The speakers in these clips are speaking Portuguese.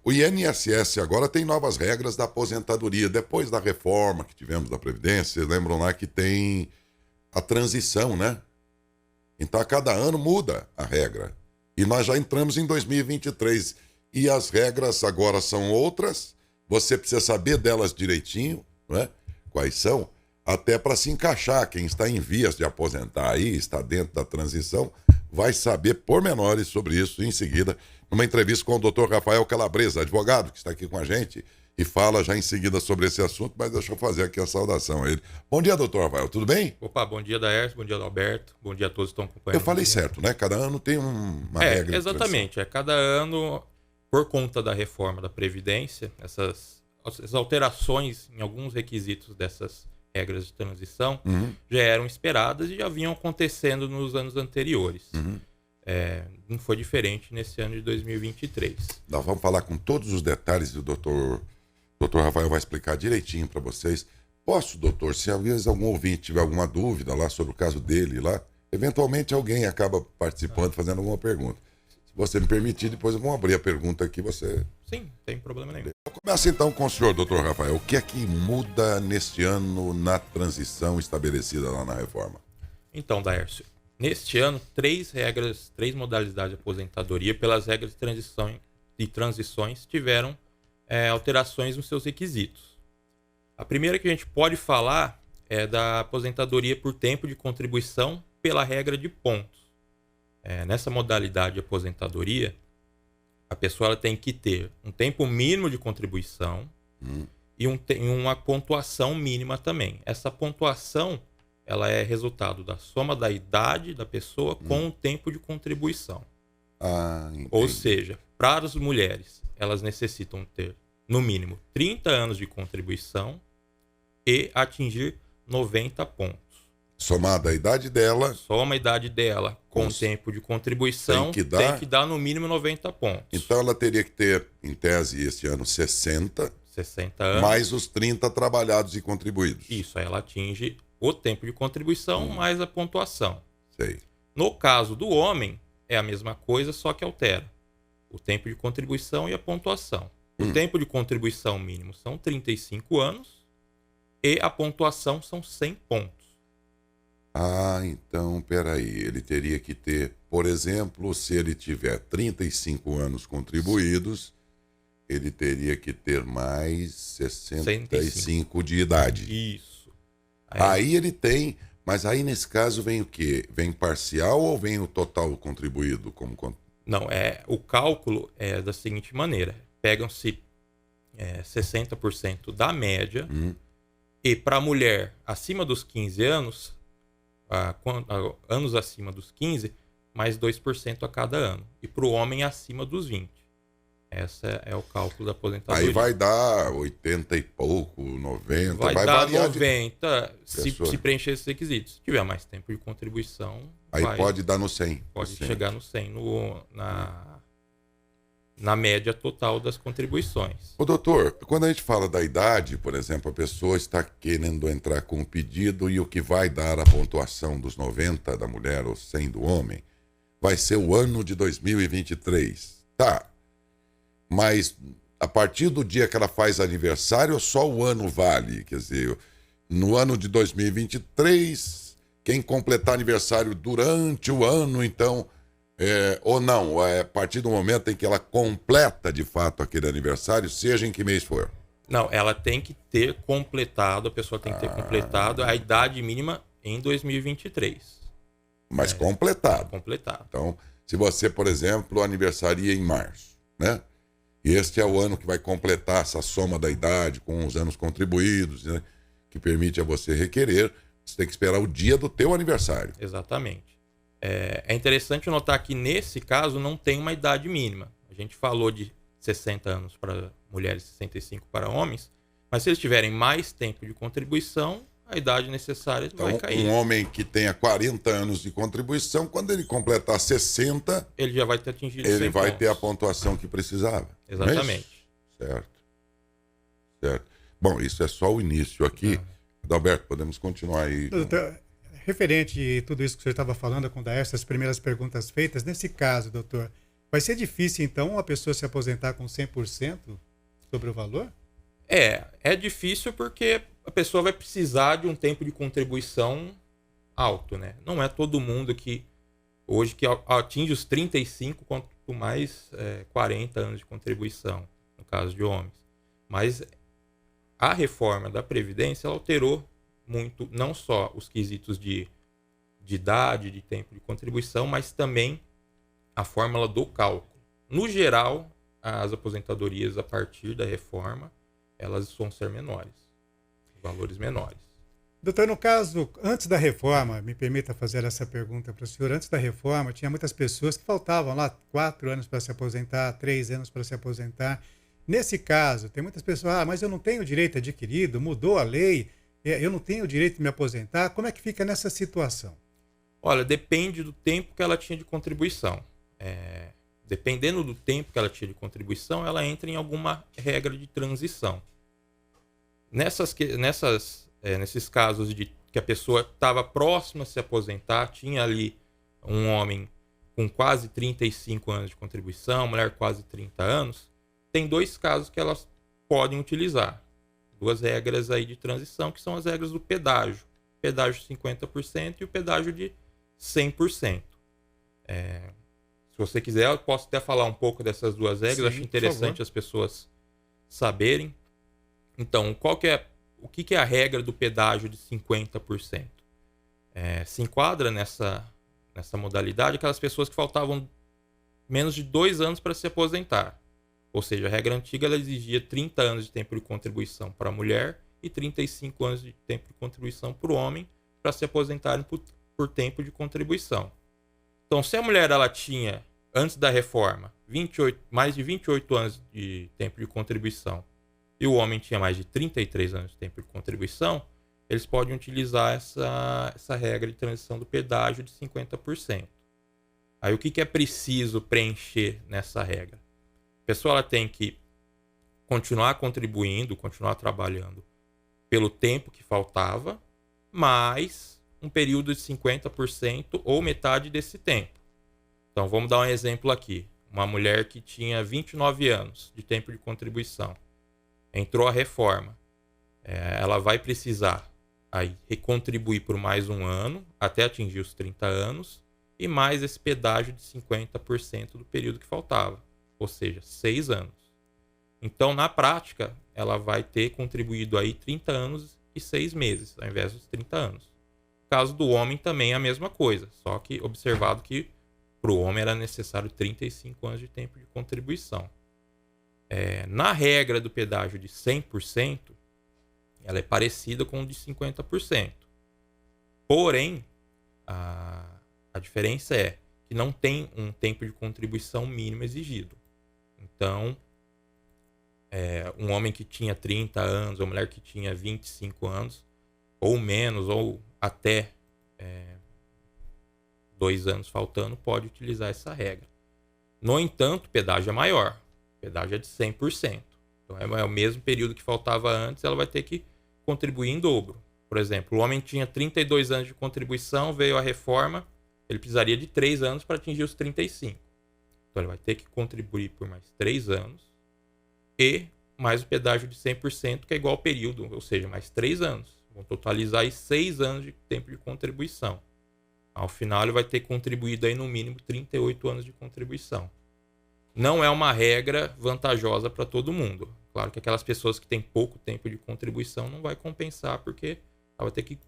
o INSS agora tem novas regras da aposentadoria. Depois da reforma que tivemos da Previdência, vocês lembram lá que tem a transição, né? Então, a cada ano muda a regra. E nós já entramos em 2023. E as regras agora são outras. Você precisa saber delas direitinho, não é? Quais são, até para se encaixar. Quem está em vias de aposentar aí, está dentro da transição, vai saber pormenores sobre isso em seguida, numa entrevista com o Dr. Rafael Calabresa, advogado, que está aqui com a gente, e fala já em seguida sobre esse assunto, mas deixa eu fazer aqui a saudação a ele. Bom dia, doutor Rafael, tudo bem? Opa, bom dia, Daércio, bom dia, Alberto, bom dia a todos que estão acompanhando. Eu falei certo, né? Cada ano tem uma regra. Exatamente, cada ano, por conta da reforma da Previdência, essas alterações em alguns requisitos dessas regras de transição já eram esperadas e já vinham acontecendo nos anos anteriores. Não foi diferente nesse ano de 2023. Nós vamos falar com todos os detalhes, e o doutor Rafael vai explicar direitinho para vocês. Posso, doutor, se às vezes algum ouvinte tiver alguma dúvida lá sobre o caso dele lá, eventualmente alguém acaba participando, fazendo alguma pergunta. Se você me permitir, depois eu vou abrir a pergunta aqui, você... Sim, não tem problema nenhum. Eu começo então com o senhor, doutor Rafael. O que é que muda neste ano na transição estabelecida lá na reforma? Então, Daércio, neste ano, três modalidades de aposentadoria pelas regras de transições tiveram alterações nos seus requisitos. A primeira que a gente pode falar é da aposentadoria por tempo de contribuição pela regra de pontos. Nessa modalidade de aposentadoria, a pessoa ela tem que ter um tempo mínimo de contribuição e uma pontuação mínima também. Essa pontuação ela é resultado da soma da idade da pessoa com o tempo de contribuição. Ou seja, para as mulheres, elas necessitam ter, no mínimo, 30 anos de contribuição e atingir 90 pontos. Somada a idade dela... Soma a idade dela com o tempo de contribuição, tem que dar no mínimo 90 pontos. Então ela teria que ter, em tese, esse ano 60 anos. Mais os 30 trabalhados e contribuídos. Isso, aí ela atinge o tempo de contribuição mais a pontuação. Sei. No caso do homem, é a mesma coisa, só que altera o tempo de contribuição e a pontuação. O tempo de contribuição mínimo são 35 anos e a pontuação são 100 pontos. Então, peraí, ele teria que ter, por exemplo, se ele tiver 35 anos contribuídos, ele teria que ter mais 65 de idade. Isso. Aí ele tem, mas aí nesse caso vem o quê? Vem parcial ou vem o total contribuído? Não, o cálculo é da seguinte maneira, pegam-se 60% da média e para a mulher acima dos 15 anos, anos acima dos 15, mais 2% a cada ano. E para o homem acima dos 20. Esse é o cálculo da aposentadoria. Aí vai dar 80 e pouco, 90. Vai dar 90 se preencher esses requisitos. Se tiver mais tempo de contribuição... Aí pode dar no 100. Pode chegar no 100 na média total das contribuições. Ô doutor, quando a gente fala da idade, por exemplo, a pessoa está querendo entrar com um pedido e o que vai dar a pontuação dos 90 da mulher ou 100 do homem vai ser o ano de 2023. Tá, mas a partir do dia que ela faz aniversário, só o ano vale. Quer dizer, no ano de 2023, quem completar aniversário durante o ano, então... ou não, a partir do momento em que ela completa de fato aquele aniversário, seja em que mês for. Não, ela tem que ter completado, a pessoa tem que ter completado a idade mínima em 2023. Mas completado. Completado. Então, se você, por exemplo, aniversaria em março, né? E este é o ano que vai completar essa soma da idade com os anos contribuídos, né? Que permite a você requerer, você tem que esperar o dia do teu aniversário. Exatamente. É interessante notar que, nesse caso, não tem uma idade mínima. A gente falou de 60 anos para mulheres e 65 para homens, mas se eles tiverem mais tempo de contribuição, a idade necessária vai cair. Um homem que tenha 40 anos de contribuição, quando ele completar 60... ele já vai ter atingido 100 ele vai pontos. ter a pontuação que precisava. Exatamente. Certo. Bom, isso é só o início aqui. Adalberto, podemos continuar aí. Doutor, referente a tudo isso que o senhor estava falando, com essas primeiras perguntas feitas, nesse caso, doutor, Vai ser difícil, então, a pessoa se aposentar com 100% sobre o valor? É difícil porque a pessoa vai precisar de um tempo de contribuição alto, né? Não é todo mundo que hoje que atinge os 35, quanto mais 40 anos de contribuição, no caso de homens. Mas a reforma da Previdência ela alterou muito, não só os quesitos de idade, de tempo de contribuição, mas também a fórmula do cálculo. No geral, as aposentadorias a partir da reforma, elas vão ser menores, valores menores. Doutor, no caso, antes da reforma, me permita fazer essa pergunta para o senhor. Antes da reforma, tinha muitas pessoas que faltavam lá 4 anos para se aposentar, 3 anos para se aposentar. Nesse caso, tem muitas pessoas, mas eu não tenho direito adquirido, mudou a lei, eu não tenho direito de me aposentar. Como é que fica nessa situação? Olha, depende do tempo que ela tinha de contribuição. Dependendo do tempo que ela tinha de contribuição, ela entra em alguma regra de transição. Nesses casos de que a pessoa estava próxima a se aposentar, tinha ali um homem com quase 35 anos de contribuição, mulher quase 30 anos, tem 2 casos que elas podem utilizar. 2 regras aí de transição, que são as regras do pedágio. Pedágio de 50% e o pedágio de 100%. Se você quiser, eu posso até falar um pouco dessas 2 regras. Sim, acho interessante as pessoas saberem. Então, o que é a regra do pedágio de 50%? Se enquadra nessa modalidade aquelas pessoas que faltavam menos de 2 anos para se aposentar. Ou seja, a regra antiga ela exigia 30 anos de tempo de contribuição para a mulher e 35 anos de tempo de contribuição para o homem para se aposentarem por tempo de contribuição. Então, se a mulher ela tinha, antes da reforma, mais de 28 anos de tempo de contribuição e o homem tinha mais de 33 anos de tempo de contribuição, eles podem utilizar essa regra de transição do pedágio de 50%. Aí o que é preciso preencher nessa regra? A pessoa ela tem que continuar contribuindo, continuar trabalhando pelo tempo que faltava, mais um período de 50% ou metade desse tempo. Então vamos dar um exemplo aqui. Uma mulher que tinha 29 anos de tempo de contribuição. Entrou a reforma. Ela vai precisar aí recontribuir por mais um ano, até atingir os 30 anos, e mais esse pedágio de 50% do período que faltava, ou seja, 6 anos. Então, na prática, ela vai ter contribuído aí 30 anos e 6 meses, ao invés dos 30 anos. No caso do homem também é a mesma coisa, só que observado que para o homem era necessário 35 anos de tempo de contribuição. Na regra do pedágio de 100%, ela é parecida com o de 50%. Porém, a diferença é que não tem um tempo de contribuição mínimo exigido. Então, um homem que tinha 30 anos, ou mulher que tinha 25 anos, ou menos, ou até 2 anos faltando, pode utilizar essa regra. No entanto, o pedágio é maior. O pedágio é de 100%. Então, é o mesmo período que faltava antes, ela vai ter que contribuir em dobro. Por exemplo, o homem tinha 32 anos de contribuição, veio a reforma, ele precisaria de 3 anos para atingir os 35. Então, ele vai ter que contribuir por mais 3 anos e mais o pedágio de 100%, que é igual ao período, ou seja, mais 3 anos. Vão totalizar aí 6 anos de tempo de contribuição. Ao final, ele vai ter contribuído aí no mínimo 38 anos de contribuição. Não é uma regra vantajosa para todo mundo. Claro que aquelas pessoas que têm pouco tempo de contribuição não vai compensar, porque ela vai ter que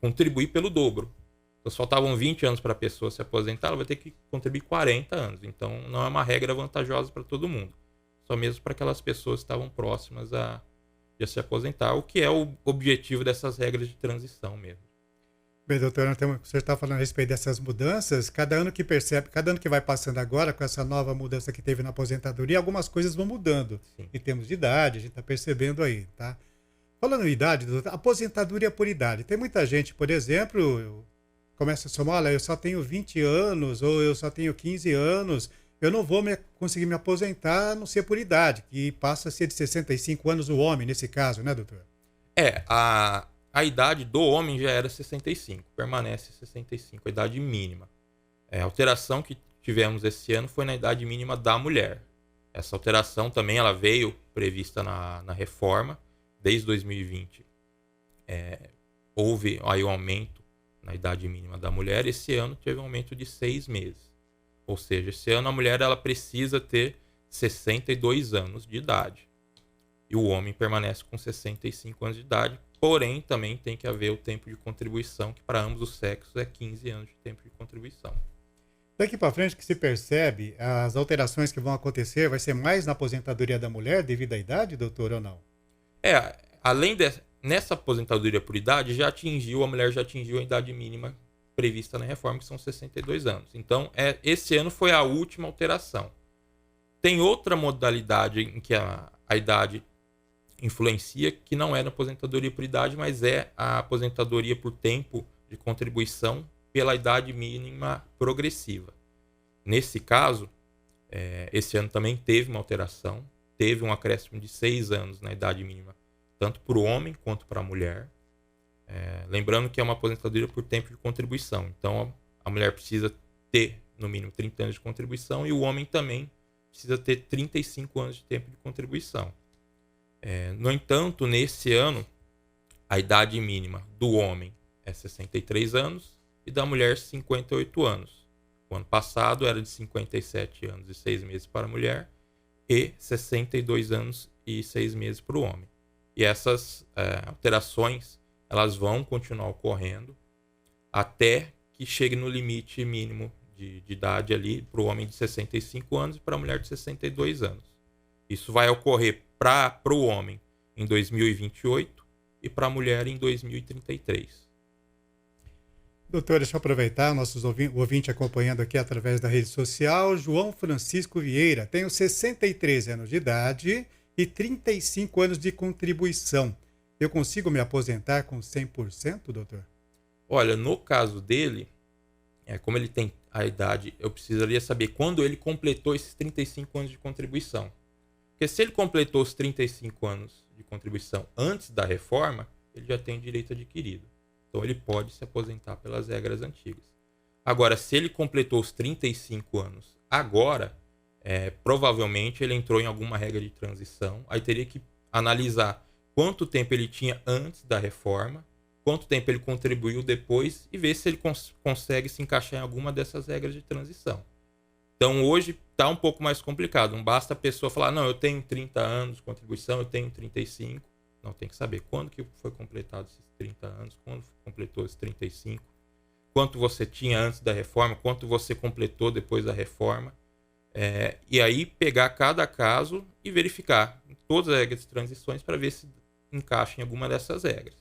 contribuir pelo dobro. Então, se faltavam 20 anos para a pessoa se aposentar, ela vai ter que contribuir 40 anos. Então, não é uma regra vantajosa para todo mundo. Só mesmo para aquelas pessoas que estavam próximas a se aposentar, o que é o objetivo dessas regras de transição mesmo. Bem, doutor, você está falando a respeito dessas mudanças. Cada ano que vai passando agora, com essa nova mudança que teve na aposentadoria, algumas coisas vão mudando. Sim. Em termos de idade, a gente está percebendo aí, tá? Falando em idade, doutor, aposentadoria por idade. Tem muita gente, por exemplo, começa a somar, olha, eu só tenho 20 anos, ou eu só tenho 15 anos, eu não vou conseguir me aposentar, a não ser por idade, que passa a ser de 65 anos o homem, nesse caso, né, doutor? A idade do homem já era 65, permanece 65, a idade mínima. A alteração que tivemos esse ano foi na idade mínima da mulher. Essa alteração também ela veio prevista na reforma, desde 2020. Houve aí um aumento na idade mínima da mulher, esse ano teve um aumento de 6 meses. Ou seja, esse ano a mulher ela precisa ter 62 anos de idade. E o homem permanece com 65 anos de idade, porém também tem que haver o tempo de contribuição, que para ambos os sexos é 15 anos de tempo de contribuição. Daqui para frente que se percebe, as alterações que vão acontecer vai ser mais na aposentadoria da mulher devido à idade, doutor, ou não? Nessa aposentadoria por idade, a mulher já atingiu a idade mínima prevista na reforma, que são 62 anos. Então, esse ano foi a última alteração. Tem outra modalidade em que a idade influencia, que não é na aposentadoria por idade, mas é a aposentadoria por tempo de contribuição pela idade mínima progressiva. Nesse caso, esse ano também teve uma alteração, teve um acréscimo de 6 anos na idade mínima, tanto para o homem quanto para a mulher. Lembrando que é uma aposentadoria por tempo de contribuição. Então, a mulher precisa ter, no mínimo, 30 anos de contribuição e o homem também precisa ter 35 anos de tempo de contribuição. No entanto, nesse ano, a idade mínima do homem é 63 anos e da mulher 58 anos. O ano passado era de 57 anos e 6 meses para a mulher e 62 anos e 6 meses para o homem. E essas alterações elas vão continuar ocorrendo até que chegue no limite mínimo de idade ali para o homem de 65 anos e para a mulher de 62 anos. Isso vai ocorrer para o homem em 2028 e para a mulher em 2033. Doutor, deixa eu aproveitar, nossos ouvinte acompanhando aqui através da rede social. João Francisco Vieira, tenho 63 anos de idade e 35 anos de contribuição. Eu consigo me aposentar com 100%, doutor? Olha, no caso dele, como ele tem a idade, eu precisaria saber quando ele completou esses 35 anos de contribuição. Porque se ele completou os 35 anos de contribuição antes da reforma, ele já tem direito adquirido. Então ele pode se aposentar pelas regras antigas. Agora, se ele completou os 35 anos agora, provavelmente ele entrou em alguma regra de transição. Aí teria que analisar quanto tempo ele tinha antes da reforma, quanto tempo ele contribuiu depois e ver se ele consegue se encaixar em alguma dessas regras de transição. Então hoje está um pouco mais complicado. Não basta a pessoa falar, não, eu tenho 30 anos de contribuição, eu tenho 35. Não, tem que saber quando que foi completado esses 30 anos, quando completou esses 35, quanto você tinha antes da reforma, quanto você completou depois da reforma. E aí pegar cada caso e verificar todas as regras de transições para ver se encaixa em alguma dessas regras.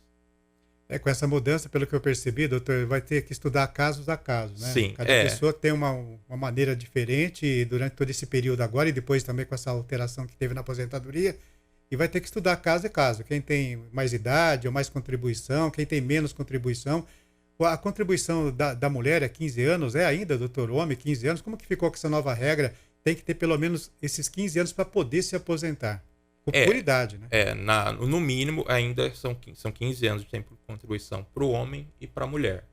Com essa mudança, pelo que eu percebi, doutor, vai ter que estudar casos a casos, né? Sim. Cada pessoa tem uma maneira diferente durante todo esse período agora e depois também com essa alteração que teve na aposentadoria. E vai ter que estudar caso a caso. Quem tem mais idade ou mais contribuição, quem tem menos contribuição. A contribuição da mulher é 15 anos, ainda, doutor? O homem, 15 anos. Como que ficou com essa nova regra? Tem que ter pelo menos esses 15 anos para poder se aposentar. Por idade, né? No mínimo, ainda são 15 anos de tempo de contribuição para o homem e para a mulher.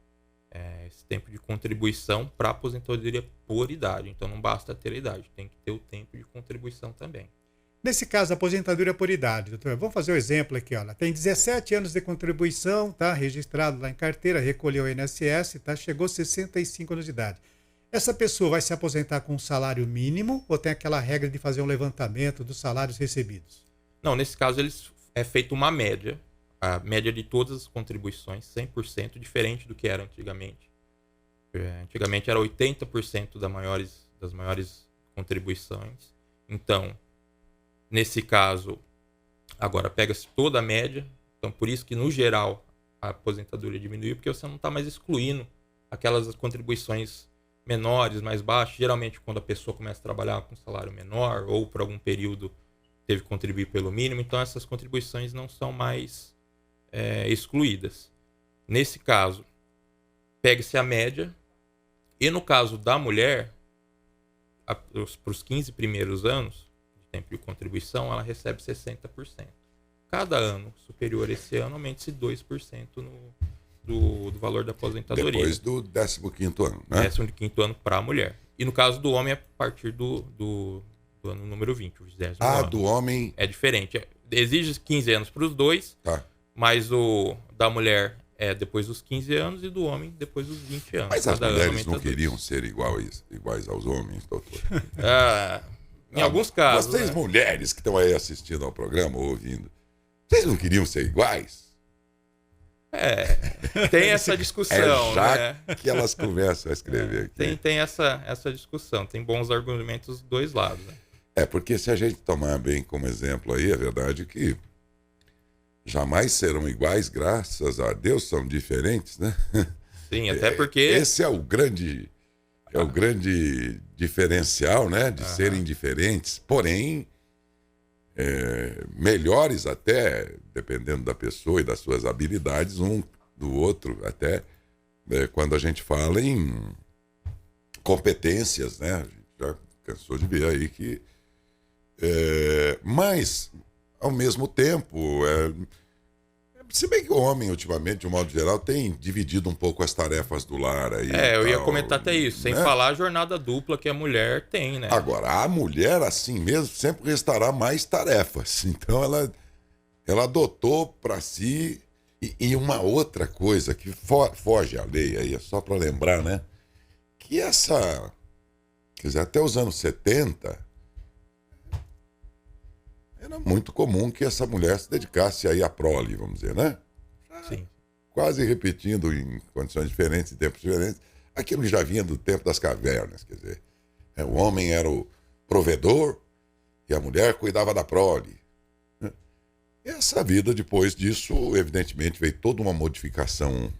Esse tempo de contribuição para a aposentadoria por idade. Então, não basta ter a idade, tem que ter o tempo de contribuição também. Nesse caso, aposentadoria por idade, doutor, vamos fazer o exemplo aqui, olha. Tem 17 anos de contribuição, tá? Registrado lá em carteira, recolheu o INSS, tá? Chegou 65 anos de idade. Essa pessoa vai se aposentar com um salário mínimo ou tem aquela regra de fazer um levantamento dos salários recebidos? Não, nesse caso é feita uma média, a média de todas as contribuições, 100%, diferente do que era antigamente. Antigamente era 80% das maiores contribuições. Então, nesse caso, agora pega-se toda a média. Então, por isso que, no geral, a aposentadoria diminuiu, porque você não está mais excluindo aquelas contribuições menores, mais baixas. Geralmente, quando a pessoa começa a trabalhar com salário menor ou por algum período teve que contribuir pelo mínimo, então essas contribuições não são mais excluídas. Nesse caso, pega-se a média e, no caso da mulher, para os 15 primeiros anos, tempo de contribuição, ela recebe 60%. Cada ano superior a esse ano, aumente-se 2% do valor da aposentadoria. Depois do 15º ano, né? 15º ano para a mulher. E no caso do homem, é a partir do ano número 20, o 20º Ah, ano. do homem... É diferente. Exige 15 anos para os dois, Tá. mas o da mulher é depois dos 15 anos e do homem depois dos 20 anos. Mas as Cada ano mulheres aumenta não 2. queriam ser iguais aos homens, doutor? Em alguns casos. Vocês, né? mulheres que estão aí assistindo ao programa, ouvindo, vocês não queriam ser iguais? Tem essa discussão, É já né? que elas começam a escrever aqui. Tem essa discussão, tem bons argumentos dos dois lados. Né? Porque se a gente tomar bem como exemplo aí, é verdade que jamais serão iguais, graças a Deus, são diferentes, né? Sim, até porque... Esse é o grande diferencial, né? De serem diferentes, porém, melhores até, dependendo da pessoa e das suas habilidades, um do outro, até quando a gente fala em competências, né? A gente já cansou de ver aí que... mas, ao mesmo tempo... Se bem que o homem, ultimamente, de um modo geral, tem dividido um pouco as tarefas do lar aí. eu ia comentar até isso, sem né? falar a jornada dupla que a mulher tem, né? Agora, a mulher, assim mesmo, sempre restará mais tarefas. Então, ela adotou para si. E uma outra coisa que foge à lei aí, é só para lembrar, né? Que quer dizer, até os anos 70, era muito comum que essa mulher se dedicasse aí à prole, vamos dizer, né? Sim. Quase repetindo em condições diferentes, em tempos diferentes, aquilo que já vinha do tempo das cavernas, quer dizer, o homem era o provedor e a mulher cuidava da prole. Essa vida, depois disso, evidentemente, veio toda uma modificação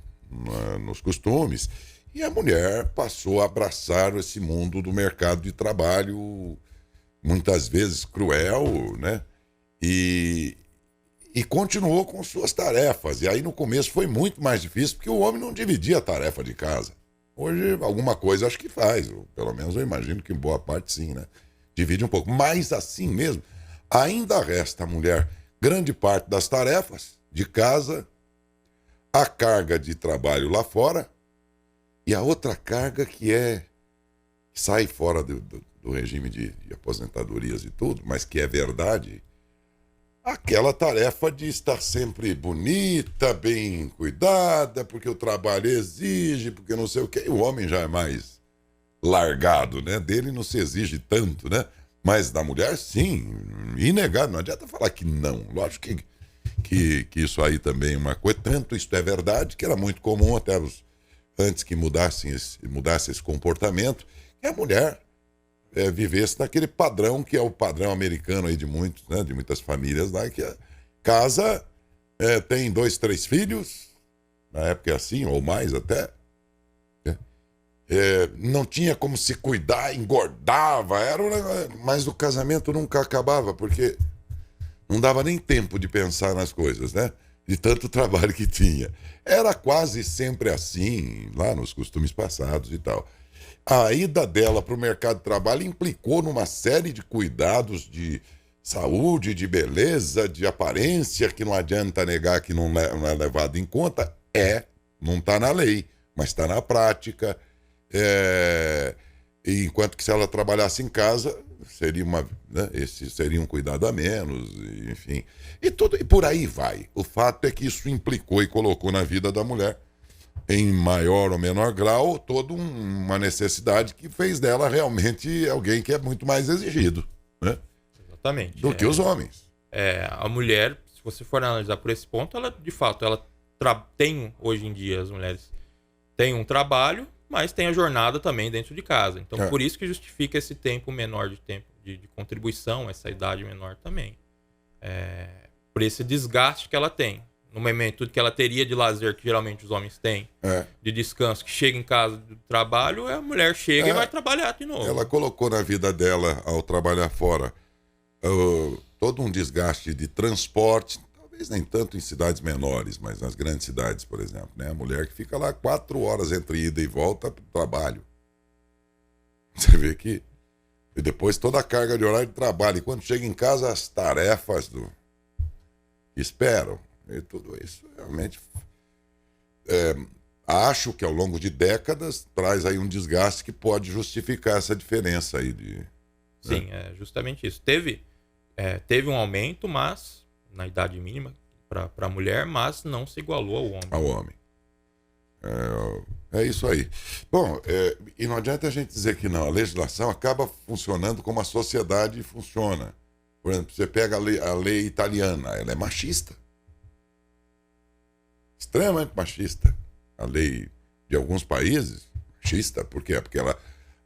nos costumes e a mulher passou a abraçar esse mundo do mercado de trabalho, muitas vezes cruel, né? E continuou com suas tarefas. E aí no começo foi muito mais difícil, porque o homem não dividia a tarefa de casa. Hoje alguma coisa acho que faz, ou pelo menos eu imagino que em boa parte sim, né? Divide um pouco. Mas assim mesmo, ainda resta à mulher grande parte das tarefas de casa, a carga de trabalho lá fora e a outra carga que sai fora do regime de aposentadorias e tudo, mas que é verdade, aquela tarefa de estar sempre bonita, bem cuidada, porque o trabalho exige, porque não sei o quê. O homem já é mais largado, né? Dele não se exige tanto, né? Mas da mulher, sim, inegável. Não adianta falar que não. Lógico que isso aí também é uma coisa. Tanto isso é verdade, que era muito comum até antes que mudasse esse comportamento, que a mulher vivesse naquele padrão que é o padrão americano aí de muitos, né, de muitas famílias lá, que a casa tem 2, 3 filhos, na época é assim, ou mais até, não tinha como se cuidar, engordava, mas o casamento nunca acabava, porque não dava nem tempo de pensar nas coisas, né? De tanto trabalho que tinha. Era quase sempre assim, lá nos costumes passados e tal. A ida dela para o mercado de trabalho implicou numa série de cuidados de saúde, de beleza, de aparência, que não adianta negar que não é levado em conta. Não está na lei, mas está na prática. Enquanto que se ela trabalhasse em casa, seria esse seria um cuidado a menos, enfim. E por aí vai. O fato é que isso implicou e colocou na vida da mulher, em maior ou menor grau, toda uma necessidade que fez dela realmente alguém que é muito mais exigido, né? Exatamente. Do que os homens. A mulher, se você for analisar por esse ponto, ela, de fato, ela tem, hoje em dia, as mulheres têm um trabalho, mas tem a jornada também dentro de casa. Então, por isso que justifica esse tempo menor de contribuição, essa idade menor também. Por esse desgaste que ela tem. No momento que ela teria de lazer, que geralmente os homens têm, de descanso, que chega em casa do trabalho, a mulher chega e vai trabalhar de novo. Ela colocou na vida dela, ao trabalhar fora, todo um desgaste de transporte, talvez nem tanto em cidades menores, mas nas grandes cidades, por exemplo, né? A mulher que fica lá 4 horas entre ida e volta para o trabalho. Você vê que... E depois toda a carga de horário de trabalho. E quando chega em casa, as tarefas esperam. E tudo isso realmente acho que ao longo de décadas traz aí um desgaste que pode justificar essa diferença aí de... Sim, é justamente isso. Teve um aumento, mas na idade mínima para a mulher, mas não se igualou ao homem. Ao homem. É isso aí. Bom, e não adianta a gente dizer que não. A legislação acaba funcionando como a sociedade funciona. Por exemplo, você pega a lei italiana, ela é machista. Extremamente machista. A lei de alguns países, machista. Por quê? Porque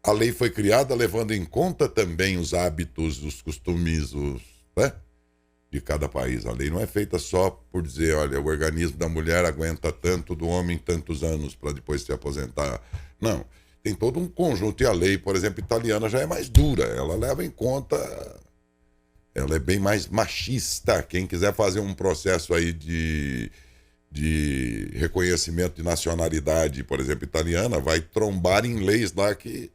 a lei foi criada levando em conta também os hábitos, os costumes, né, de cada país. A lei não é feita só por dizer, olha, o organismo da mulher aguenta tanto, do homem tantos anos para depois se aposentar. Não. Tem todo um conjunto. E a lei, por exemplo, italiana já é mais dura. Ela leva em conta... Ela é bem mais machista. Quem quiser fazer um processo aí de reconhecimento de nacionalidade, por exemplo, italiana, vai trombar em leis lá que,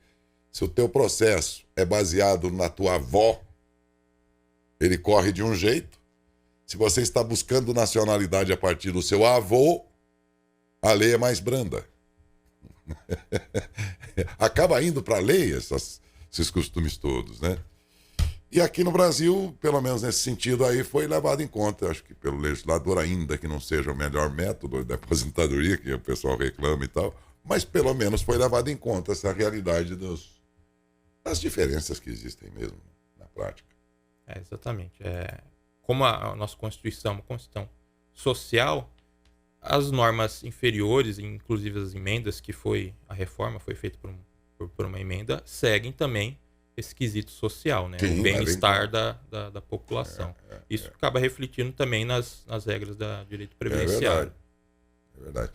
se o teu processo é baseado na tua avó, ele corre de um jeito. Se você está buscando nacionalidade a partir do seu avô, a lei é mais branda. Acaba indo para a lei esses costumes todos, né? E aqui no Brasil, pelo menos nesse sentido aí, foi levado em conta, acho que pelo legislador, ainda que não seja o melhor método da aposentadoria, que o pessoal reclama e tal, mas pelo menos foi levado em conta essa realidade das diferenças que existem mesmo na prática. Exatamente. Como a nossa Constituição é uma Constituição social, as normas inferiores, inclusive as emendas, a reforma foi feita por uma emenda, seguem também esse quesito social, né? Sim, o bem-estar da população. Isso acaba refletindo também nas regras da direito previdenciário. É verdade.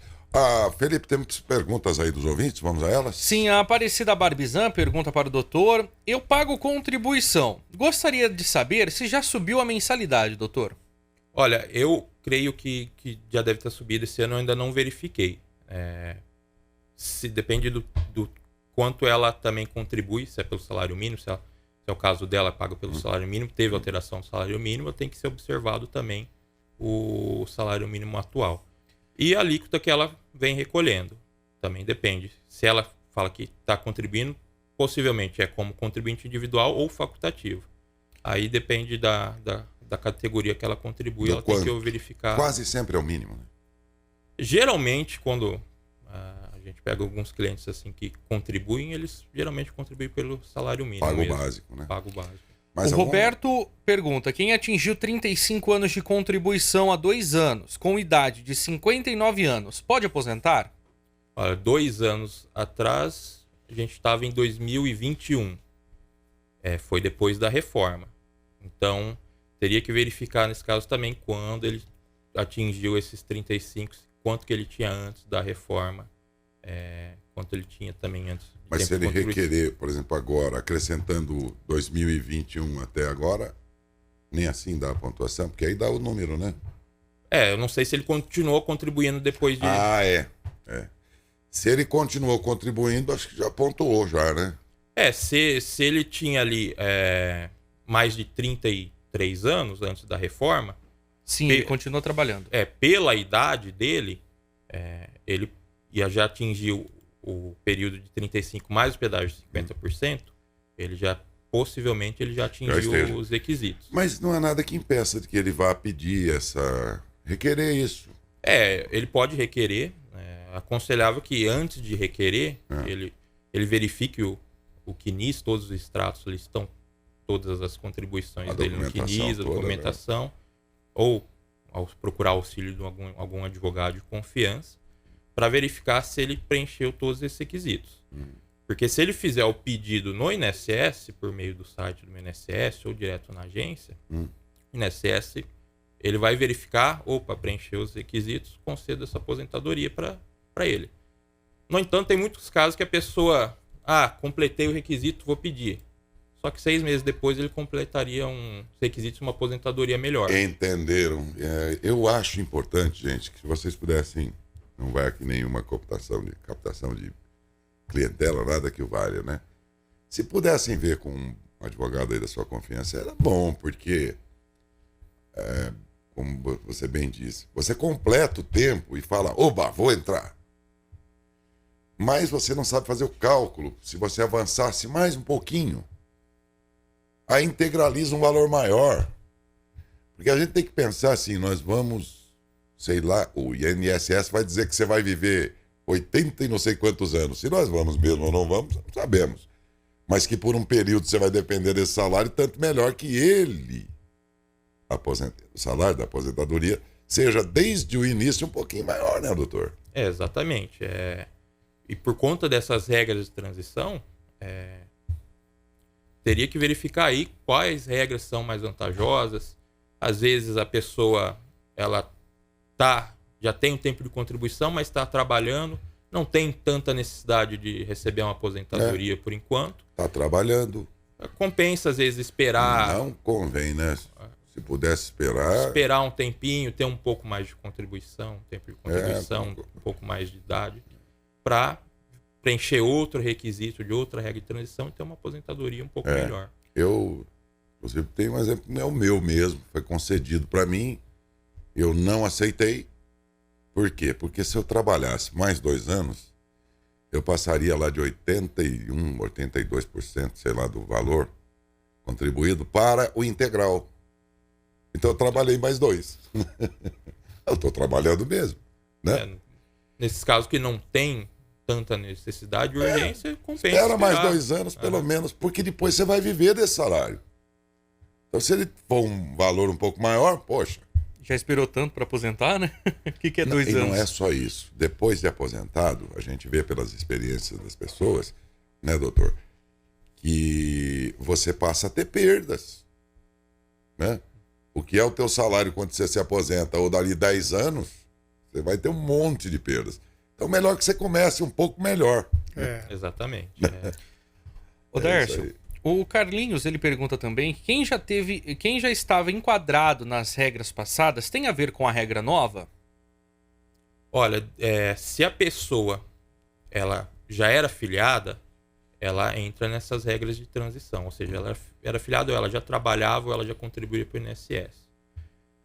Felipe, temos perguntas aí dos ouvintes, vamos a elas? Sim, a Aparecida Barbizan pergunta para o doutor: eu pago contribuição. Gostaria de saber se já subiu a mensalidade, doutor. Olha, eu creio que já deve ter subido esse ano, eu ainda não verifiquei. Depende do quanto ela também contribui, se é pelo salário mínimo, se é o caso dela, paga pelo salário mínimo, teve alteração do salário mínimo, tem que ser observado também o salário mínimo atual. E a alíquota que ela vem recolhendo, também depende. Se ela fala que está contribuindo, possivelmente é como contribuinte individual ou facultativo. Aí depende da categoria que ela contribui, ela tem que verificar. Quase sempre é o mínimo, né? Geralmente, quando a gente pega alguns clientes assim que contribuem, eles geralmente contribuem pelo salário mínimo. Pago mesmo. básico, né? Pago básico. Mas Roberto pergunta: quem atingiu 35 anos de contribuição há 2 anos, com idade de 59 anos, pode aposentar? Olha, 2 anos atrás, a gente estava em 2021. Foi depois da reforma. Então, teria que verificar nesse caso também quando ele atingiu esses 35, quanto que ele tinha antes da reforma, quanto ele tinha também antes. Mas se ele requerer, por exemplo, agora, acrescentando 2021 até agora, nem assim dá a pontuação, porque aí dá o número, né? Eu não sei se ele continuou contribuindo depois de... Se ele continuou contribuindo, acho que já pontuou já, né? Se ele tinha ali mais de 33 anos antes da reforma... Sim, ele continuou trabalhando. Pela idade dele, ele já atingiu o período de 35 mais o pedágio de 50%, ele já, possivelmente, ele já atingiu os requisitos. Mas não há nada que impeça de que ele vá pedir requerer isso. Ele pode requerer, aconselhável que antes de requerer, ele verifique o CNIS, todos os extratos, ali estão todas as contribuições dele no CNIS, a documentação, né? Ou ao procurar auxílio de algum advogado de confiança, para verificar se ele preencheu todos esses requisitos. Porque se ele fizer o pedido no INSS, por meio do site do INSS ou direto na agência, o INSS ele vai verificar, preencher os requisitos, conceda essa aposentadoria para ele. No entanto, tem muitos casos que a pessoa, completei o requisito, vou pedir. Só que 6 meses depois ele completaria um requisito de uma aposentadoria melhor. Entenderam? Eu acho importante, gente, que se vocês pudessem, não vai aqui nenhuma captação de clientela, nada que o valha, né? Se pudessem ver com um advogado aí da sua confiança, era bom, porque, como você bem disse, você completa o tempo e fala, vou entrar. mas você não sabe fazer o cálculo. Se você avançasse mais um pouquinho, aí integraliza um valor maior. Porque a gente tem que pensar assim, nós vamos, sei lá, o INSS vai dizer que você vai viver 80 e não sei quantos anos. Se nós vamos mesmo ou não vamos, não sabemos. Mas que por um período você vai depender desse salário, tanto melhor que ele, o salário da aposentadoria, seja desde o início um pouquinho maior, né, doutor? Exatamente. E por conta dessas regras de transição, teria que verificar aí quais regras são mais vantajosas. Às vezes a pessoa ela já tem um tempo de contribuição, mas está trabalhando, não tem tanta necessidade de receber uma aposentadoria por enquanto. Está trabalhando. Compensa às vezes esperar. Não convém, né? Se pudesse esperar. Esperar um tempinho, ter um pouco mais de contribuição, um tempo de contribuição, um pouco mais de idade, para preencher outro requisito de outra regra de transição e ter uma aposentadoria um pouco melhor. Eu, inclusive, tenho um exemplo, não é o meu mesmo, foi concedido para mim, eu não aceitei. Por quê? Porque se eu trabalhasse mais 2 anos, eu passaria lá de 81%, 82%, sei lá, do valor contribuído para o integral. Então eu trabalhei mais 2. Eu estou trabalhando mesmo, né? Nesses casos que não tem tanta necessidade de urgência, compensa. Espera mais 2 anos, pelo menos, porque depois você vai viver desse salário. Então, se ele for um valor um pouco maior, poxa. Já esperou tanto para aposentar, né? O que é 2 anos? E não é só isso. Depois de aposentado, a gente vê pelas experiências das pessoas, né, doutor, que você passa a ter perdas, né? O que é o teu salário quando você se aposenta ou dali 10 anos, você vai ter um monte de perdas. Então, melhor que você comece um pouco melhor. Exatamente. Ô, Dércio, o Carlinhos, ele pergunta também, quem já estava enquadrado nas regras passadas, tem a ver com a regra nova? Olha, se a pessoa ela já era filiada, ela entra nessas regras de transição. Ou seja, ela era filiada, ou ela já trabalhava, ou ela já contribuía para o INSS.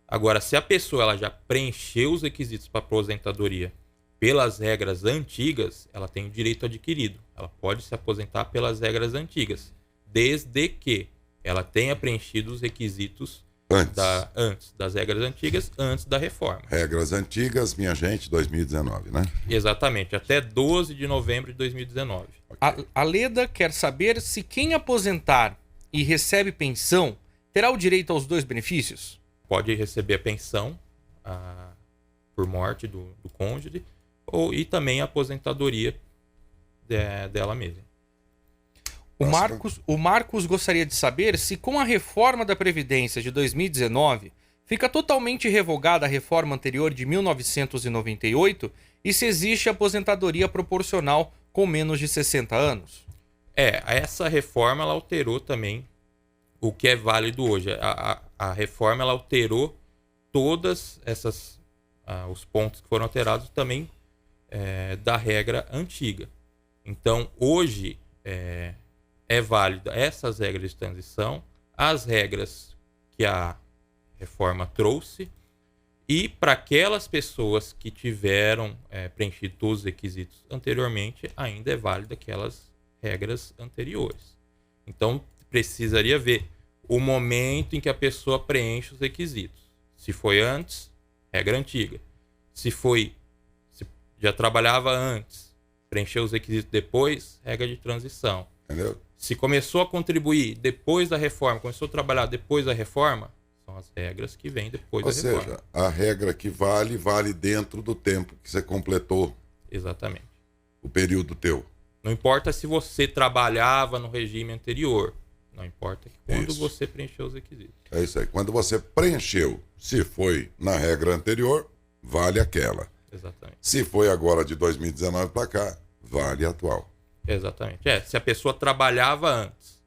Agora, se a pessoa ela já preencheu os requisitos para aposentadoria pelas regras antigas, ela tem o direito adquirido. Ela pode se aposentar pelas regras antigas, desde que ela tenha preenchido os requisitos antes das regras antigas, antes da reforma. Regras antigas, minha gente, 2019, né? Exatamente, até 12 de novembro de 2019. A Leda quer saber se quem aposentar e recebe pensão terá o direito aos 2 benefícios? Pode receber a pensão por morte do cônjuge e também a aposentadoria dela mesma. O Marcos gostaria de saber se com a reforma da Previdência de 2019 fica totalmente revogada a reforma anterior de 1998 e se existe aposentadoria proporcional com menos de 60 anos. Essa reforma ela alterou também o que é válido hoje. A reforma ela alterou todas os pontos que foram alterados também da regra antiga. Então, hoje é válida essas regras de transição, as regras que a reforma trouxe, e para aquelas pessoas que tiveram preenchido todos os requisitos anteriormente, ainda é válida aquelas regras anteriores. Então, precisaria ver o momento em que a pessoa preenche os requisitos. Se foi antes, regra antiga. Se já trabalhava antes, preencheu os requisitos depois, regra de transição. Entendeu? Se começou a contribuir depois da reforma, começou a trabalhar depois da reforma, são as regras que vêm depois da reforma. Ou seja, a regra que vale dentro do tempo que você completou. Exatamente. O período teu. Não importa se você trabalhava no regime anterior. Não importa quando você preencheu os requisitos. É isso aí. Quando você preencheu, se foi na regra anterior, vale aquela. Exatamente. Se foi agora de 2019 para cá, vale a atual. Exatamente. Se a pessoa trabalhava antes,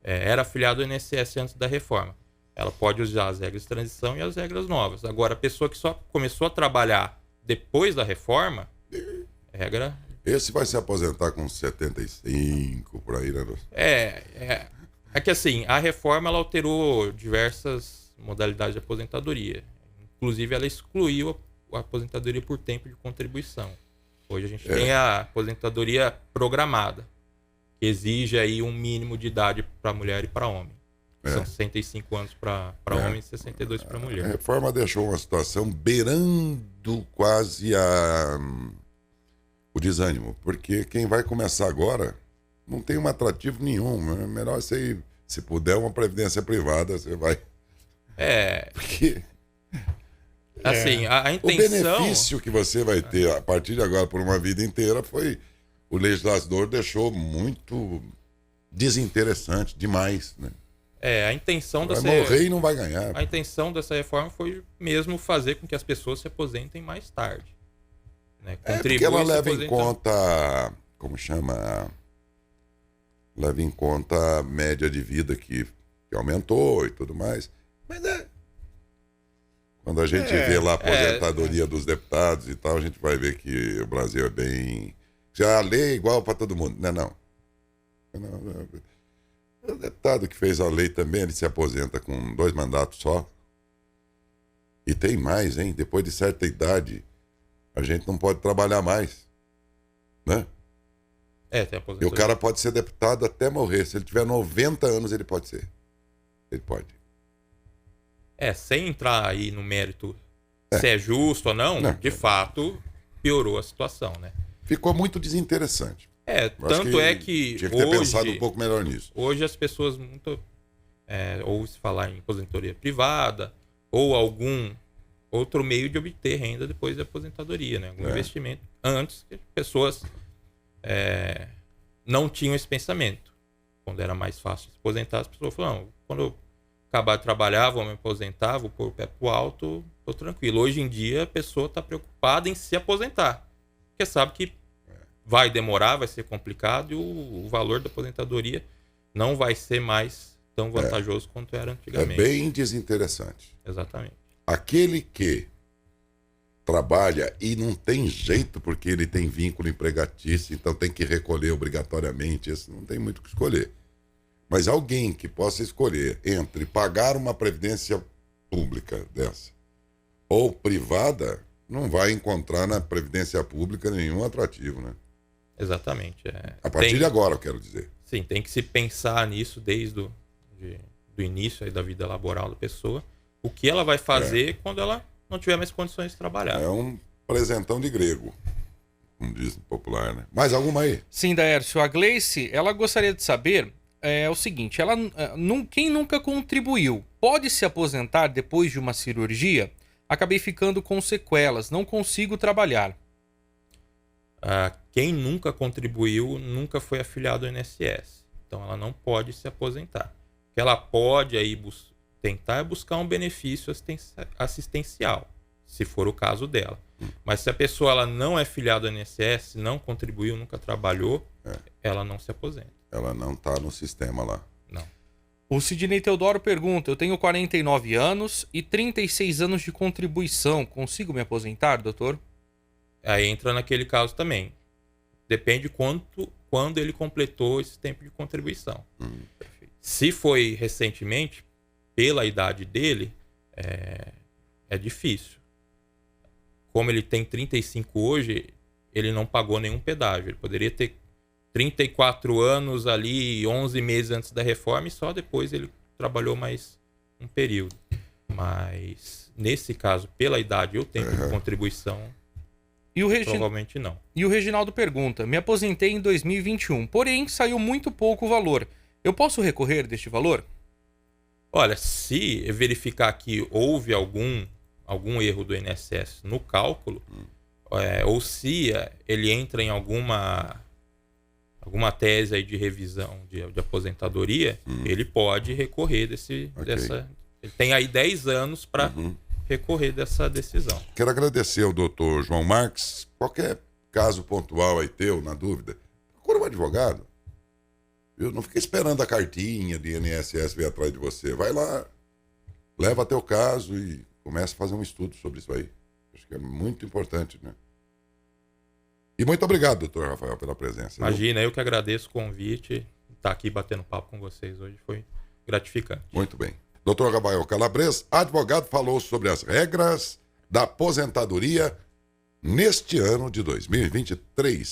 era afiliado ao INSS antes da reforma, ela pode usar as regras de transição e as regras novas. Agora, a pessoa que só começou a trabalhar depois da reforma, regra... Esse vai se aposentar com 75, por aí, né? É que assim, a reforma ela alterou diversas modalidades de aposentadoria. Inclusive, ela excluiu a aposentadoria por tempo de contribuição. Hoje a gente tem a aposentadoria programada, que exige aí um mínimo de idade para mulher e para homem. São 65 anos para homem e 62 para mulher. A reforma deixou uma situação beirando quase o desânimo, porque quem vai começar agora não tem um atrativo nenhum. É melhor você, se puder, uma previdência privada, você vai. Porque assim, a intenção... O benefício que você vai ter a partir de agora por uma vida inteira foi... O legislador deixou muito desinteressante, demais, né? A intenção vai dessa... morrer e não vai ganhar. A intenção dessa reforma foi mesmo fazer com que as pessoas se aposentem mais tarde. Né? Porque ela leva em conta... Como chama? Leva em conta a média de vida que aumentou e tudo mais. Mas quando a gente vê lá a aposentadoria dos deputados e tal, a gente vai ver que o Brasil é bem... Já a lei é igual para todo mundo. Não. O deputado que fez a lei também, ele se aposenta com 2 mandatos só. E tem mais, hein? Depois de certa idade, a gente não pode trabalhar mais. Né? Tem e o cara pode ser deputado até morrer. Se ele tiver 90 anos, ele pode ser. Ele pode. Sem entrar aí no mérito se é justo ou não, de fato, piorou a situação, né? Ficou muito desinteressante. Tanto é que tinha que ter pensado um pouco melhor nisso. Hoje as pessoas muito ou se falar em aposentadoria privada ou algum outro meio de obter renda depois da aposentadoria, né? Algum investimento. Antes, as pessoas não tinham esse pensamento. Quando era mais fácil se aposentar, as pessoas falavam, quando eu acabar de trabalhar, vou me aposentar, vou pôr o pé pro alto, tô tranquilo. Hoje em dia a pessoa está preocupada em se aposentar, porque sabe que vai demorar, vai ser complicado e o valor da aposentadoria não vai ser mais tão vantajoso quanto era antigamente. É bem desinteressante. Exatamente. Aquele que trabalha e não tem jeito porque ele tem vínculo empregatício, então tem que recolher obrigatoriamente, esse não tem muito o que escolher. Mas alguém que possa escolher entre pagar uma previdência pública dessa ou privada, não vai encontrar na previdência pública nenhum atrativo, né? Exatamente. A partir de agora, eu quero dizer. Sim, tem que se pensar nisso desde do início aí da vida laboral da pessoa. O que ela vai fazer quando ela não tiver mais condições de trabalhar. É um presentão de grego, como diz no popular, né? Mais alguma aí? Sim, Daércio. A Gleice, ela gostaria de saber o seguinte, quem nunca contribuiu pode se aposentar depois de uma cirurgia? Acabei ficando com sequelas, não consigo trabalhar. Quem nunca contribuiu nunca foi afiliado ao INSS. Então ela não pode se aposentar. O que ela pode aí tentar é buscar um benefício assistencial, se for o caso dela. Mas se a pessoa ela não é afiliada ao INSS, não contribuiu, nunca trabalhou, ela não se aposenta. Ela não está no sistema lá. Não. O Sidney Teodoro pergunta, eu tenho 49 anos e 36 anos de contribuição, consigo me aposentar, doutor? Aí entra naquele caso também. Depende quando ele completou esse tempo de contribuição. Se foi recentemente, pela idade dele, é difícil. Como ele tem 35 hoje, ele não pagou nenhum pedágio. Ele poderia ter 34 anos ali, 11 meses antes da reforma, e só depois ele trabalhou mais um período. Mas, nesse caso, pela idade e o tempo de contribuição, provavelmente não. E o Reginaldo pergunta, me aposentei em 2021, porém saiu muito pouco o valor. Eu posso recorrer deste valor? Olha, se verificar que houve algum erro do INSS no cálculo, ou se ele entra em alguma tese aí de revisão de aposentadoria, ele pode recorrer dessa... Ele tem aí 10 anos para recorrer dessa decisão. Quero agradecer ao doutor João Marques. Qualquer caso pontual aí teu, na dúvida, procura um advogado. Eu não fica esperando a cartinha de INSS vir atrás de você. Vai lá, leva teu caso e começa a fazer um estudo sobre isso aí. Acho que é muito importante, né? E muito obrigado, doutor Rafael, pela presença. Imagina, eu que agradeço o convite. Estar aqui batendo papo com vocês hoje foi gratificante. Muito bem. Doutor Rafael Calabres, advogado, falou sobre as regras da aposentadoria neste ano de 2023.